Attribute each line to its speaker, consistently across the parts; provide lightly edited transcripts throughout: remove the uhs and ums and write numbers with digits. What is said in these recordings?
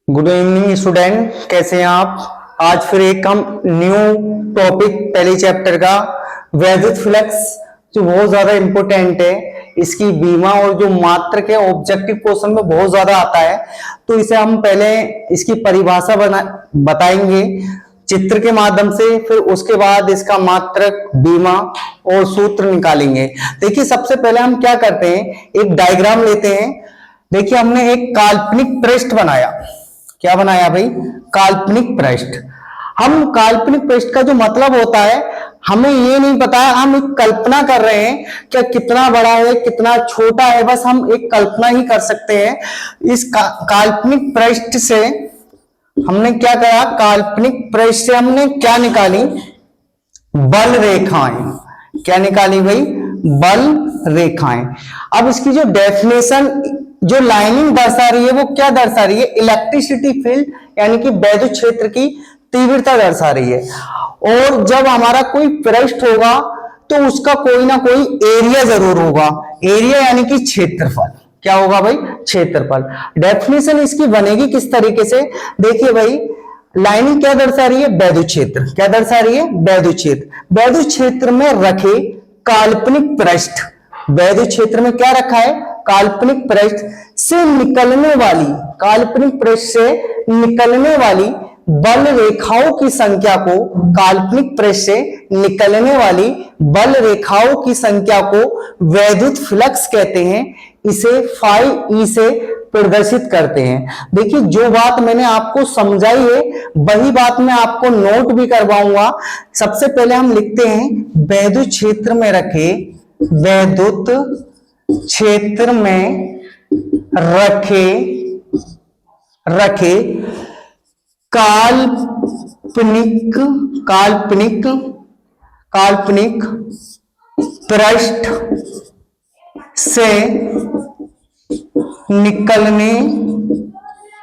Speaker 1: Good evening student, कैसे हैं आप। आज फिर एक हम न्यू टॉपिक पहले चैप्टर का वैद्युत फ्लक्स जो बहुत ज्यादा इंपॉर्टेंट है, इसकी बीमा और जो मात्रक है ऑब्जेक्टिव क्वेश्चन में बहुत ज्यादा आता है। तो इसे हम पहले इसकी परिभाषा बताएंगे चित्र के माध्यम से, फिर उसके बाद इसका मात्रक, बीमा और सूत्र निकालेंगे। देखिए सबसे पहले हम क्या करते हैं, एक डायग्राम लेते हैं। देखिए हमने एक काल्पनिक पृष्ठ बनाया। क्या बनाया भाई? काल्पनिक पृष्ठ। हम काल्पनिक पृष्ठ का जो मतलब होता है, हमें ये नहीं पता है, हम एक कल्पना कर रहे हैं क्या कितना बड़ा है कितना छोटा है, बस हम एक कल्पना ही कर सकते हैं। इस काल्पनिक पृष्ठ से हमने क्या करा, काल्पनिक पृष्ठ से हमने क्या निकाली, बल रेखाएं। क्या निकाली भाई? बल रेखाएं। अब इसकी जो डेफिनेशन, जो लाइनिंग दर्शा रही है वो क्या दर्शा रही है? इलेक्ट्रिसिटी फील्ड यानी कि वैद्युत क्षेत्र की तीव्रता दर्शा रही है। और जब हमारा कोई पृष्ठ होगा तो उसका कोई ना कोई एरिया जरूर होगा। एरिया यानी कि क्षेत्रफल। क्या होगा भाई? क्षेत्रफल। डेफिनेशन इसकी बनेगी किस तरीके से? देखिए भाई, लाइनिंग क्या दर्शा रही है? वैद्युत क्षेत्र। क्या दर्शा रही है? वैद्युत क्षेत्र। वैद्युत क्षेत्र में रखे काल्पनिक पृष्ठ, वैद्युत क्षेत्र में क्या रखा है? काल्पनिक पृष्ठ से निकलने वाली, काल्पनिक पृष्ठ से निकलने वाली बल रेखाओं की संख्या को, काल्पनिक पृष्ठ से निकलने वाली बल रेखाओं की संख्या को वैद्युत फ्लक्स कहते हैं। इसे फाई ई से प्रदर्शित करते हैं। देखिए जो बात मैंने आपको समझाई है वही बात मैं आपको नोट भी करवाऊंगा। सबसे पहले हम लिखते हैं वैद्युत क्षेत्र में रखे, वैद्युत क्षेत्र में रखे काल्पनिक पृष्ठ से निकलने वाली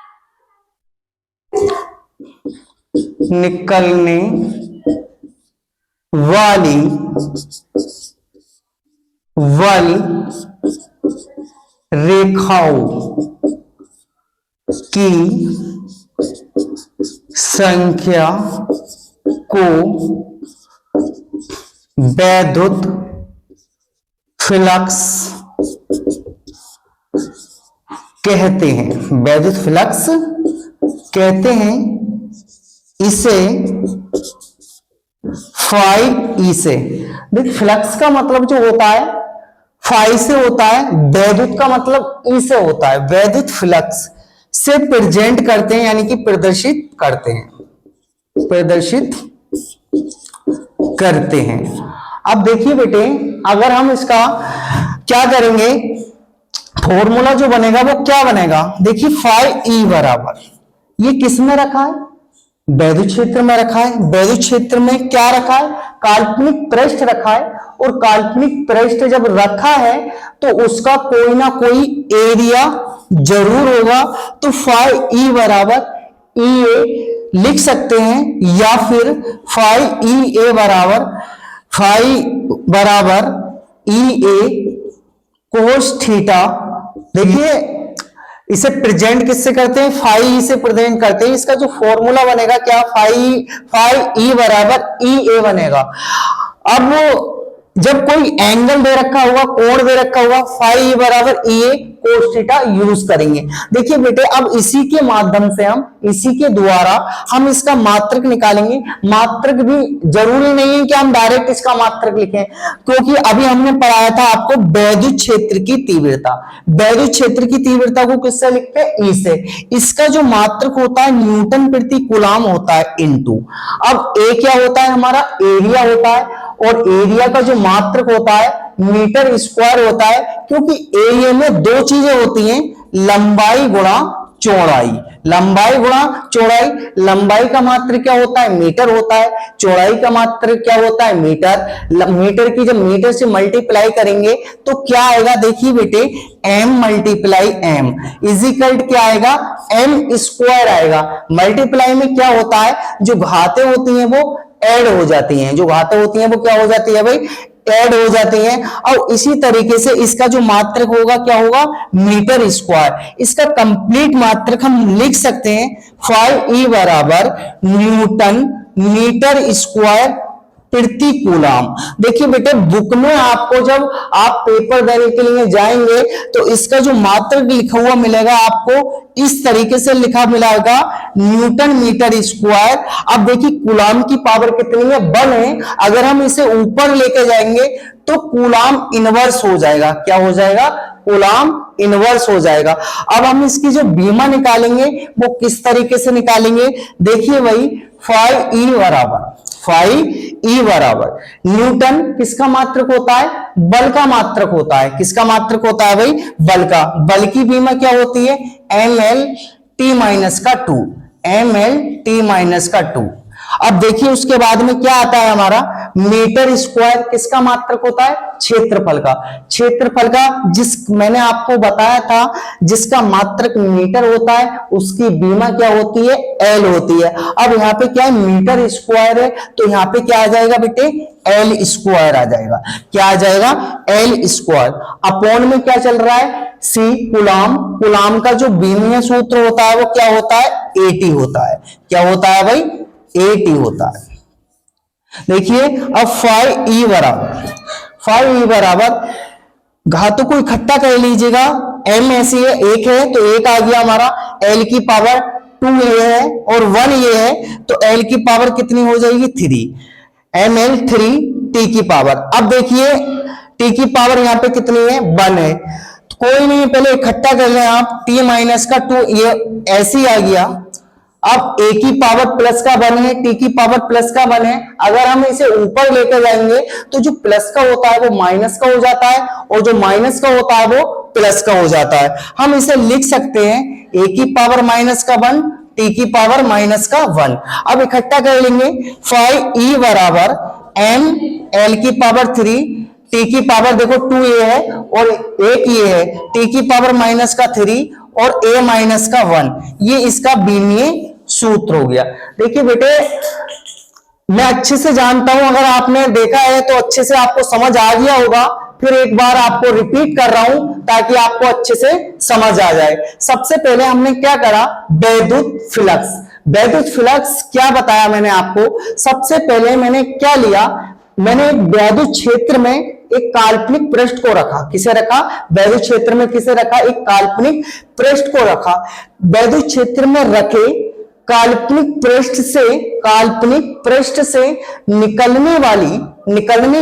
Speaker 1: रेखाओं की संख्या को वैद्युत फ्लक्स कहते हैं। वैद्युत फ्लक्स कहते हैं। इसे फाई ई से, देख फ्लक्स का मतलब जो होता है फाई से होता है, वैद्युत का मतलब ई से होता है। वैद्युत फ्लक्स से प्रेजेंट करते हैं यानी कि प्रदर्शित करते हैं। अब देखिए बेटे, अगर हम इसका क्या करेंगे, फॉर्मूला जो बनेगा वो क्या बनेगा? देखिए फाई ई बराबर, ये किस में रखा है? वैद्युत क्षेत्र में रखा है। वैद्युत क्षेत्र में क्या रखा है? काल्पनिक पृष्ठ रखा है। और काल्पनिक पृष्ठ जब रखा है तो उसका कोई ना कोई एरिया जरूर होगा। तो फाई ई बराबर ई ए लिख सकते हैं, या फिर फाई ई ए बराबर ई ए कोस थीटा। देखिए इसे प्रेजेंट किससे करते हैं? फाई से प्रेजेंट करते हैं। इसका जो फॉर्मूला बनेगा क्या? फाई ई बराबर ई ए बनेगा। अब जब कोई एंगल दे रखा होगा, कोण दे रखा होगा, फाई ई बराबर ई ए कोस थीटा यूज करेंगे। देखिए बेटे, अब इसी के माध्यम से हम, इसी के द्वारा हम इसका मात्रक निकालेंगे। मात्रक भी जरूरी नहीं है कि हम डायरेक्ट इसका मात्रक लिखें, क्योंकि अभी हमने पढ़ाया था आपको वैद्युत क्षेत्र की तीव्रता। वैद्युत क्षेत्र की तीव्रता को किससे लिखते हैं? ई से। इसका जो मात्रक होता है न्यूटन प्रति कूलाम होता है इनटू। अब ए क्या होता है? हमारा एरिया होता है, और एरिया का जो मात्रक होता है मीटर स्क्वायर होता है, क्योंकि एरिया में दो चीजें होती हैं, लंबाई गुणा चौड़ाई। लंबाई गुणा चौड़ाई। लंबाई का मात्रक क्या होता है? मीटर होता है। चौड़ाई का मात्रक क्या होता है? मीटर। मीटर की जब मीटर से मल्टीप्लाई करेंगे तो क्या आएगा? देखिए बेटे, m मल्टीप्लाई m इजिकल क्या आएगा? m स्क्वायर आएगा। मल्टीप्लाई में क्या होता है? जो घातें होती हैं वो ऐड हो जाती हैं। जो घातें होती हैं वो क्या हो जाती है भाई? ऐड हो जाती हैं। और इसी तरीके से इसका जो मात्रक होगा क्या होगा, मीटर स्क्वायर। इसका कंप्लीट मात्रक हम लिख सकते हैं 5e बराबर न्यूटन मीटर स्क्वायर प्रति कूलाम। देखिए बेटे, बुक में आपको जब आप पेपर देने के लिए जाएंगे तो इसका जो मात्रक लिखा हुआ मिलेगा आपको इस तरीके से लिखा मिलेगा, न्यूटन मीटर स्क्वायर। अब देखिए कूलाम की पावर कितनी है, 1 है। अगर हम इसे ऊपर लेके जाएंगे तो कूलाम इनवर्स हो जाएगा। क्या हो जाएगा, कूलाम इनवर्स हो जाएगा। अब हम इसकी जो बीमा निकालेंगे वो किस तरीके से निकालेंगे, देखिए भाई 5e बराबर न्यूटन किसका मात्रक होता है, बल का मात्रक होता है। किसका मात्रक होता है भाई, बल का। बल की बीमा क्या होती है, ml t माइनस का 2, ml t माइनस का 2। अब देखिए उसके बाद में क्या आता है हमारा, मीटर स्क्वायर किसका मात्रक होता है, क्षेत्रफल का। क्षेत्रफल का जिस मैंने आपको बताया था जिसका मात्रक मीटर होता है उसकी बीमा क्या होती है, एल होती है। अब यहाँ पे क्या है, मीटर स्क्वायर है तो यहाँ पे क्या आ जाएगा बेटे, एल स्क्वायर आ जाएगा। क्या आ जाएगा, एल स्क्वायर। अपॉन में क्या चल रहा है, सी कूलाम। कूलाम का जो बीमीय सूत्र होता है वो क्या होता है, एटी होता है। क्या होता है भाई, एटी होता है। देखिए अब 5e बराबर घातों को इकट्ठा कर लीजिएगा। m ऐसी है, 1 है तो 1 आ गया हमारा, l की पावर 2 ये है और 1 ये है तो l की पावर कितनी हो जाएगी, 3, ml 3 t की पावर। अब देखिए t की पावर यहाँ पे कितनी है, 1 है। तो कोई नहीं, पहले इकट्ठा कर लें आप, t माइनस का 2 ये ऐसे ही आ गया। अब a की पावर प्लस का 1 है, t की पावर प्लस का 1 है। अगर हम इसे ऊपर लेकर जाएंगे तो जो प्लस का होता है वो माइनस का हो जाता है और जो माइनस का होता है वो प्लस का हो जाता है। हम इसे लिख सकते हैं a की पावर माइनस का 1, t की पावर माइनस का 1। अब इकट्ठा कर लेंगे, 5e बराबर m l की पावर 3, t की पावर देखो 2 ये है और 1 ये है, t की पावर माइनस का 3 और a माइनस का 1, ये इसका बीमीय सूत्र हो गया। देखिए बेटे, मैं अच्छे से जानता हूं, अगर आपने देखा है तो अच्छे से आपको समझ आ गया होगा। फिर एक बार आपको रिपीट कर रहा हूं ताकि आपको अच्छे से समझ आ जाए। सबसे पहले हमने क्या करा, वैद्युत फ्लक्स। वैद्युत फ्लक्स क्या बताया मैंने आपको, सबसे पहले मैंने क्या लिया, मैंने वैद्युत क्षेत्र में एक काल्पनिक पृष्ठ को रखा। किसे रखा, वैद्युत क्षेत्र में किसे रखा, एक काल्पनिक पृष्ठ को रखा। वैद्युत क्षेत्र में रखे काल्पनिक पृष्ठ से निकलने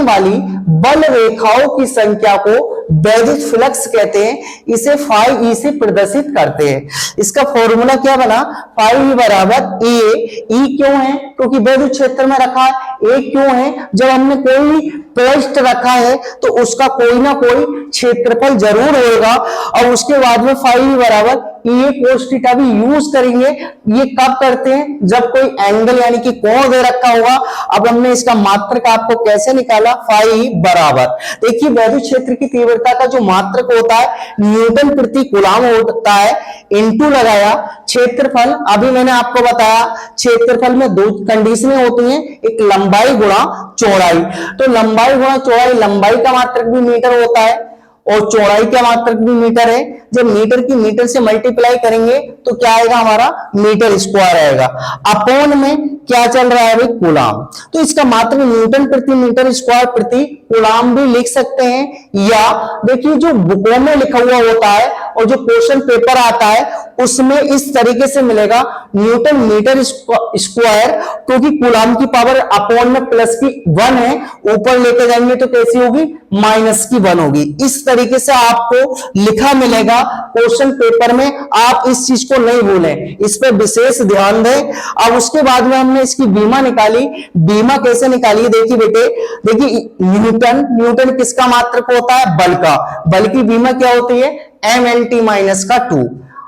Speaker 1: वाली बल रेखाओं की संख्या को वैद्युत फ्लक्स कहते हैं। इसे फाई से प्रदर्शित करते हैं। इसका फॉर्मूला क्या बना, फाई बराबर ई क्यों है, क्योंकि वैद्युत क्षेत्र में रखा है। ए क्यों है, जब हमने कोई पृष्ठ रखा है तो उसका कोई ना कोई क्षेत्रफल जरूर होगा। और उसके बाद में फाई बराबर ये कोस थीटा भी यूज करेंगे। ये कब करते हैं, जब कोई एंगल यानी कि कोण दे रखा होगा। अब हमने इसका मात्रक आपको कैसे निकाला, फाई बराबर, देखिए वैद्युत क्षेत्र की तीव्रता का जो मात्रक होता है न्यूटन प्रति कूलाम होता है, इनटू लगाया क्षेत्रफल। अभी मैंने आपको बताया क्षेत्रफल में 2 कंडीशनें होती हैं, एक लंबाई गुणा चौड़ाई। तो लंबाई गुणा चौड़ाई, लंबाई का मात्रक भी मीटर होता है और चौड़ाई का मात्रक भी मीटर है। जब मीटर की मीटर से मल्टीप्लाई करेंगे तो क्या आएगा हमारा, मीटर स्क्वायर आएगा। अपॉन में क्या चल रहा है भाई, कूलाम। तो इसका मात्रक न्यूटन प्रति मीटर स्क्वायर प्रति कूलाम भी लिख सकते हैं। या देखिए जो बुकों में लिखा हुआ होता है और जो क्वेश्चन पेपर आता है उसमें इस तरीके से मिलेगा, न्यूटन मीटर स्क्वायर, क्योंकि कूलाम की पावर अपॉन में प्लस की 1 है, ऊपर लेके जाएंगे तो कैसी होगी, माइनस की 1 होगी। इस तरीके से आपको लिखा मिलेगा क्वेश्चन पेपर में। आप इस चीज को नहीं भूलें, इस पर विशेष ध्यान दें। अब उसके बाद में हमने इसकी बीमा निकाली। बीमा कैसे निकाली, देखिए बेटे, देखिए न्यूटन किसका मात्रक होता है, बल का। बल की बीमा क्या होती है, mlt माइनस का 2।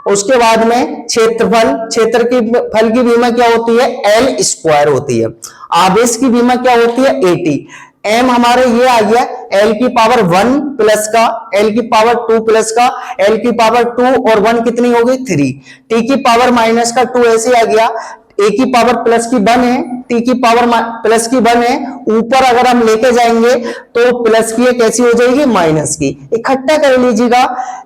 Speaker 1: उसके बाद में क्षेत्र की फल की बीमा क्या होती है, एल स्क्वायर होती है। आवेश की बीमा क्या होती है, 80। m हमारे ये आ गया l की पावर 1 प्लस का, l की पावर 2 प्लस का, l की पावर 2 और 1 कितनी हो गई, 3। t की पावर माइनस का 2 ऐसे आ गया। ए की पावर प्लस की 1 है, टी की पावर प्लस की 1 है, ऊपर अगर हम लेके जाएंगे तो प्लस की कैसी हो जाएगी, माइनस की। इकट्ठा कर लीजिएगा,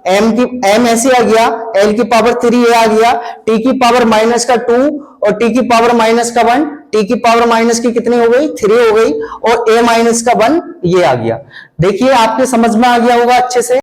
Speaker 1: एम ऐसे आ गया, एल की पावर 3 आ गया, टी की पावर माइनस का 2 और टी की पावर माइनस का 1, टी की पावर माइनस की कितनी हो गई, 3 हो गई, और ए माइनस का 1 ये आ गया। देखिए आपके समझ में आ गया होगा अच्छे से।